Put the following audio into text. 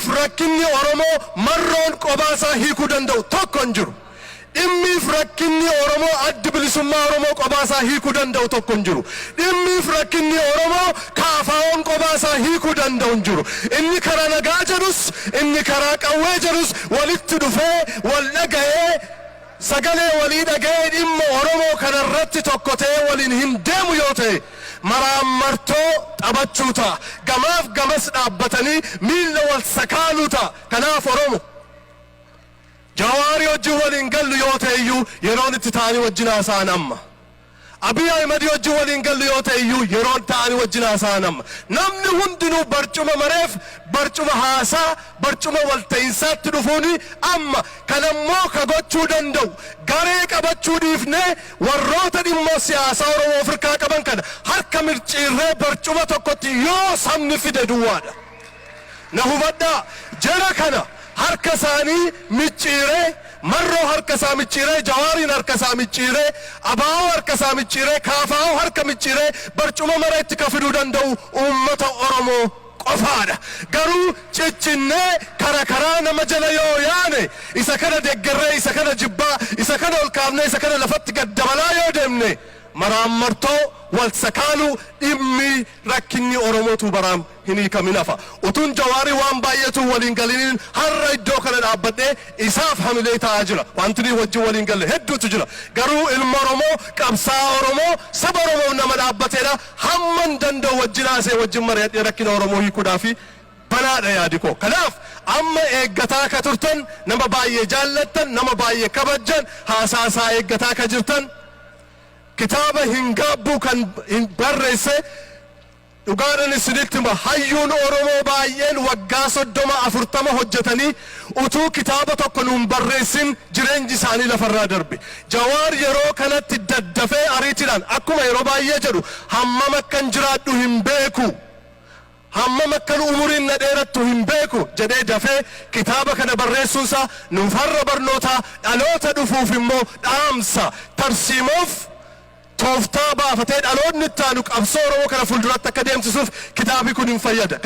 frakkinni Oromoo marroon qobaasaa hiikuu danda'u tokko hin jiru. Dhimmi frakkinni Oromoo adda bilisummaa Oromoo qobaasaa hiikuu danda'u tokko hin jiru. Dhimmi frakkinni Oromoo kaafaa'oon qobaasaa hiikuu danda'u hin jiru. Inni karaa nagaa jedhus inni karaa qawwee jedhus walitti dhufee wal dhaga'ee sagalee walii dhaga'ee dhimma Oromoo kanarratti tokko ta'ee waliin hin deemu yoo ta'e maraamartoo taphachuu ta'a. Gamaaf gamas dhaabbatanii miilla wal sakaaluu ta'a. Kanaaf Oromoo Jawaari wajjin waliin gallu yoo ta'eyyuu yeroon itti ta'anii wajjin haasa'an amma. Abiy Ahmed wajjin waliin gallu yoo ta'eyyuu yeroon ta'anii wajjin haasa'an amma. Namni hundinuu barcuma mareef barcuma haasaa barcuma walta'iinsaatti dhufuuni amma. Kanammoo ka gochuu danda'u garee qabachuu dhiifnee warroota dhimma siyaasaa Oromoo Afrikaa qaban kana harka mirciirree barcuma tokkotti yoo sabni fide duwwaadha. Na hubadhaa jara kana harka isaanii micciiree marroo harka isaa micciiree Jawaariin harka isaa micciiree Abaa'oo harka isaa micciiree Kaafaa'oo harka micciiree barcuma mareetti ka fiduu danda'u uummata Oromoo qofaadha. Garuu ciccinnee karaa nama jala yoo yaane isa kana deggerree isa kana jibbaa isa kana ol kaafnee isa kana lafatti gad dabalaa yoo deemne maraamartoo wal sakaaluu dhimmi rakkinni Oromootu baraam hin hiikamin hafa. Utuun Jawaarii waan baay'eetu waliin galiniin har'a iddoo kana dhaabbadhee isaaf hamilee ta'aa jira. Wanti wajjin waliin galle hedduutu jira. Garuu ilma Oromoo qabsaa Oromoo saba Oromoo nama dhaabbateedha. Hamman danda'u wajjin haasee wajjin mari'adhee rakkina Oromoo hiikuudhaafi banaadha yaadi koo. Kanaaf amma eeggataa ka turtan nama baay'ee jaallattan nama baay'ee kabajjan haasaasaa eeggataa ka jirtan kitaaba Hingaabbuu kan barreesse dhugaadhaan isinitti hima hayyuun Oromoo baay'een waggaa 30-40 hojjetanii utuu kitaaba tokko nuun barreessin jireenyi isaanii lafarraa darbe. Jawaar yeroo kanatti daddafee ariitiidhaan akkuma yeroo baay'ee jedhu hammam akkan jiraadhu hin beeku hammam akkan umuriin na dheerattu hin beeku jedhee dafee kitaaba kana barreessuunsaa nuuf har'a barnootaa dhaloota dhufuuf immoo dhaamsa tarsiimoof tooftaa baafatee dhaloonni itti aanu qabsoo Oromoo kana fuulduratti akka deemsisuuf kitaabi kun hin fayyada.